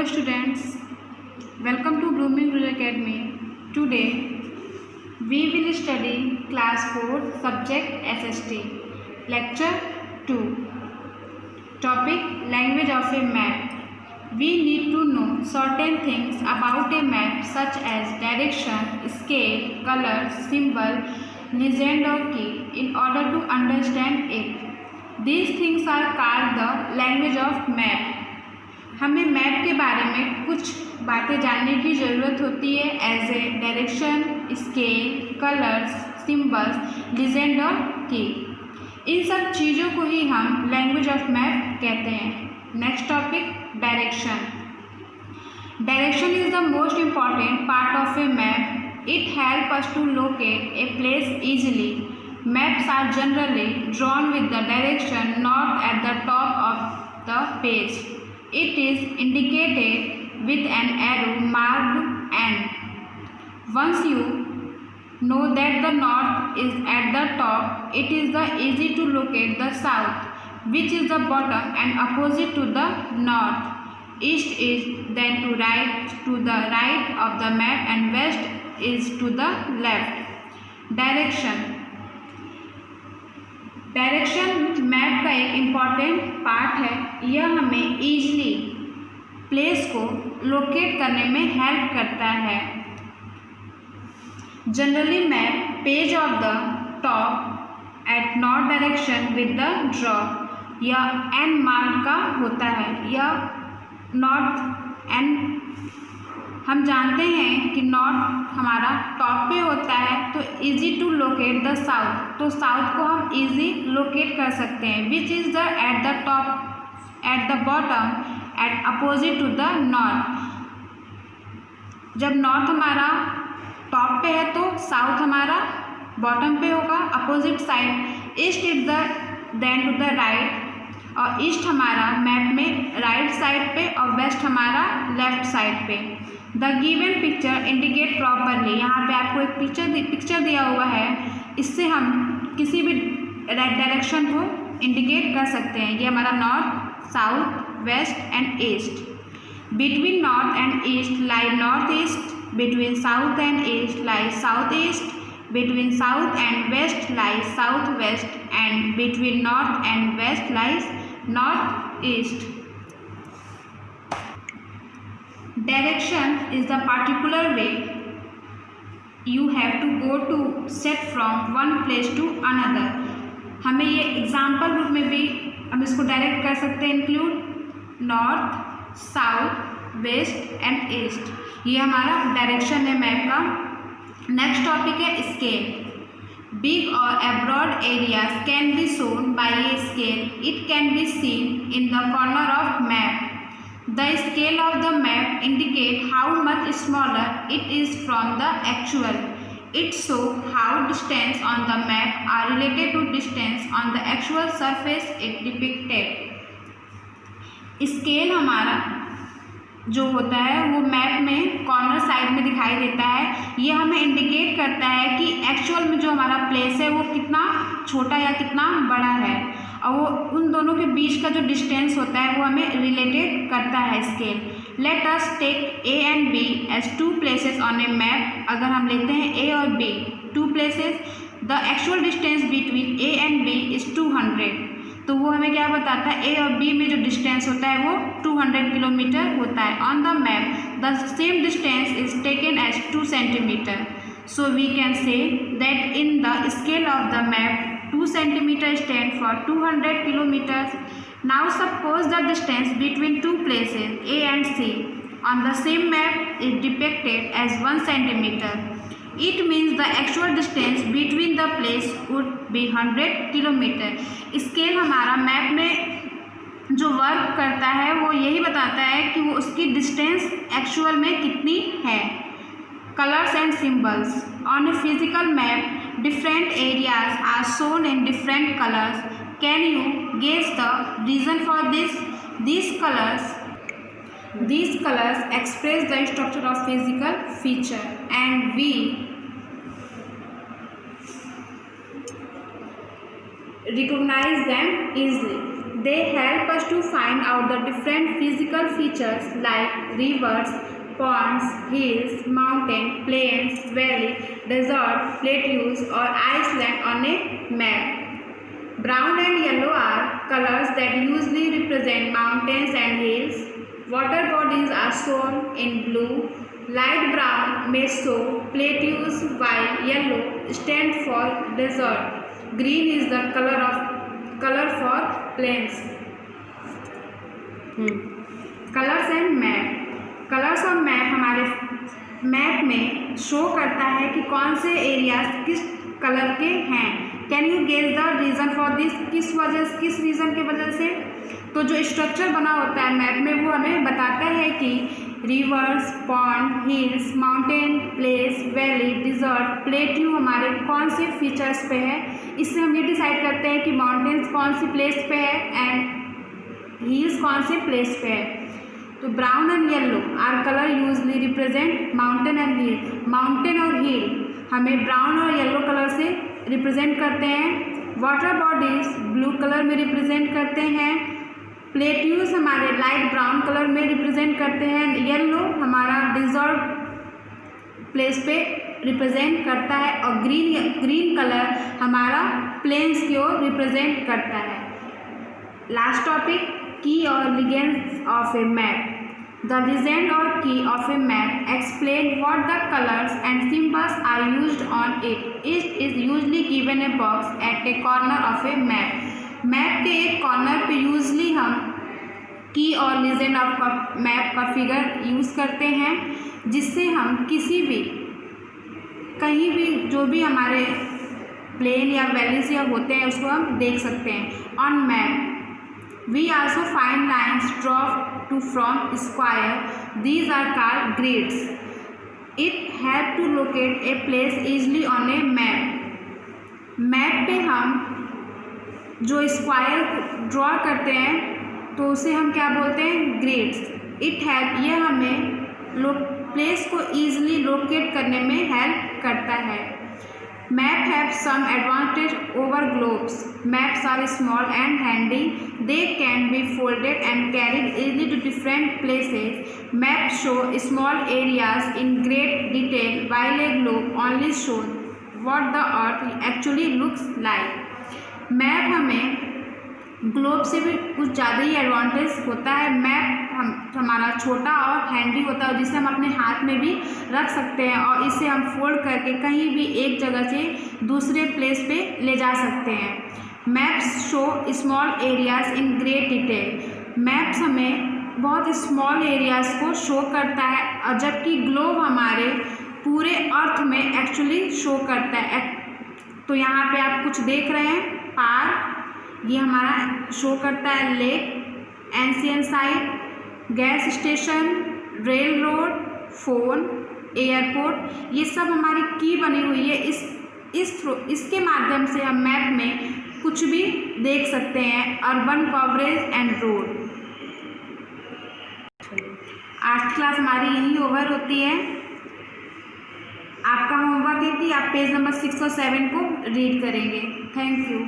Hello students, welcome to Blooming Rural Academy. Today we will study class 4 subject SST, lecture 2. Topic language of a map. We need to know certain things about a map such as direction, scale, color, symbol, legend or key in order to understand it. These things are called the language of map. हमें map के बारे में कुछ बातें जानने की ज़रूरत होती है as a direction, scale, colours, symbols, legend और की। इन सब चीज़ों को ही हम लैंग्वेज ऑफ मैप कहते हैं। Next topic direction. Direction is the most important part of a map. It help us to locate a place easily. Maps are generally drawn with the direction north at the top of the page. It is indicated with an arrow marked N. Once you know that the north is at the top, it is easy to locate the south, which is the bottom and opposite to the north. East is then to the right of the map and west is to the left. Direction. Direction map का एक important part है. यह हमें easily place को locate करने में help करता है. Generally map page of the top at north direction with the draw. यह एन मार्क का होता है. यह नॉर्थ एन हम जानते हैं कि नॉर्थ हमारा टॉप पे होता है तो easy to locate the south. तो साउथ को हम इजी लोकेट कर सकते हैं. Which is the at the top at the bottom at opposite to the north. जब नॉर्थ हमारा टॉप पे है तो साउथ हमारा बॉटम पे होगा, opposite side. East is the then to the right. और ईस्ट हमारा मैप में राइट साइड पे और वेस्ट हमारा लेफ्ट साइड पे. The given picture indicate properly. यहाँ पे आपको एक पिक्चर दिया हुआ है. इससे हम किसी भी डायरेक्शन को इंडिकेट कर सकते हैं. ये हमारा north, south, west and east. Between north and east lie north east. Between south and east lie south east. Between south and west lie south west. And between north and west lies north east. Direction is the particular way you have to go to set from one place to another. हमें ये example रूप में भी हम इसको direct कर सकते हैं. Include north, south, west and east. ये हमारा डायरेक्शन है मैप का. नेक्स्ट टॉपिक है scale. Big or abroad areas can be shown by a scale. It can be seen in the corner of map. The scale of the map indicate how much smaller it is from the actual. It shows how distance on the map are related to distance on the actual surface it depicted. Scale हमारा जो होता है वो map में corner side में दिखाई देता है. ये हमें इंडिकेट करता है कि एक्चुअल में जो हमारा प्लेस है वो कितना छोटा या कितना बड़ा है. और वो उन दोनों के बीच का जो डिस्टेंस होता है वो हमें रिलेटेड करता है scale. Let us take A and B as two places on a map. अगर हम लेते हैं ए और B two places, the actual distance between A and B is 200. तो वो हमें क्या बताता है, ए और बी में जो डिस्टेंस होता है वो 200 किलोमीटर होता है. On the map the same distance is taken as 2 centimetre. So we can say that in the scale of the map 2 centimeter stand for 200 kilometers. Now suppose the distance between two places A and C on the same map is depicted as 1 centimeter. It means the actual distance between the place would be 100 kilometer. Scale हमारा map में जो work करता है वो यही बताता है कि वो उसकी डिस्टेंस एक्चुअल में कितनी है. Colors and symbols. On a physical map, different areas are shown in different colors. Can you guess the reason for this? These colors express the structure of physical feature, and we recognize them easily. They help us to find out the different physical features like rivers, ponds, hills, mountain, plains, valley, desert, plateaus or island on a map. Brown and yellow are colors that usually represent mountains and hills. Water bodies are shown in blue. Light brown may show plateaus while yellow stands for desert. Green is the color for plains. Colours and map. Colours और map हमारे map में show करता है कि कौन से areas किस colour के हैं। Can you guess the reason for this? किस रीज़न के वजह से? तो जो स्ट्रक्चर बना होता है मैप में वो हमें बताता है कि rivers, pond, hills, mountain, place, valley, desert, plateau हमारे कौन से फीचर्स पे है। इससे हम ये डिसाइड करते हैं कि माउंटेन्स कौन सी प्लेस पे है एंड हिल्स कौन से प्लेस पे है। तो brown and yellow are colour usually represent mountain and hill. Mountain और हिल हमें ब्राउन और येलो कलर से रिप्रेजेंट करते हैं। वाटर बॉडीज ब्लू कलर में रिप्रेजेंट करते हैं। प्लेट्यूज हमारे लाइट ब्राउन कलर में रिप्रेजेंट करते हैं। येलो हमारा डिजर्ट प्लेस पे रिप्रेजेंट करता है और ग्रीन कलर हमारा प्लेन्स की ओर रिप्रेजेंट करता है। लास्ट टॉपिक, की और legends of a map. The legend or key of a map explain what the colors and symbols are used on it. It is usually given a box at a corner of a map. Map के एक corner पे usually हम की और legend of map का figure use करते हैं, जिससे हम किसी भी कहीं भी जो भी हमारे प्लेन या वैलीज या होते हैं उसको हम देख सकते हैं। On map we also find lines drawn from square. These are called grids. It helps to locate a place easily on a map. Map पे हम जो स्क्वायर ड्रॉ करते हैं तो उसे हम क्या बोलते हैं? ग्रिड्स। इट हेल्प, ये हमें प्लेस को ईजिली लोकेट करने में हेल्प करता है। Map have some advantage over globes. Maps are small and handy. They can be folded and carried easily to different places. Maps show small areas in great detail, while a globe only shows what the earth actually looks like. Map हमें globe से भी कुछ ज़्यादा ही advantage होता है। Map हमारा छोटा और हैंडी होता है, जिसे हम अपने हाथ में भी रख सकते हैं और इसे हम फोल्ड करके कहीं भी एक जगह से दूसरे प्लेस पे ले जा सकते हैं। Maps show small areas in great detail. Maps हमें बहुत स्मॉल एरियाज को शो करता है, और जबकि ग्लोब हमारे पूरे अर्थ में एक्चुअली शो करता है। तो यहाँ पे आप कुछ देख रहे हैं, पार्क, ये हमारा शो करता है lake, ancient site, gas station, rail road, phone, airport, ये सब हमारी की बनी हुई है। इसके माध्यम से हम मैप में कुछ भी देख सकते हैं। Urban coverage and road. आज की क्लास हमारी यही ओवर होती है। आपका होमवर्क है कि आप पेज नंबर 6 और 7 को रीड करेंगे। Thank you.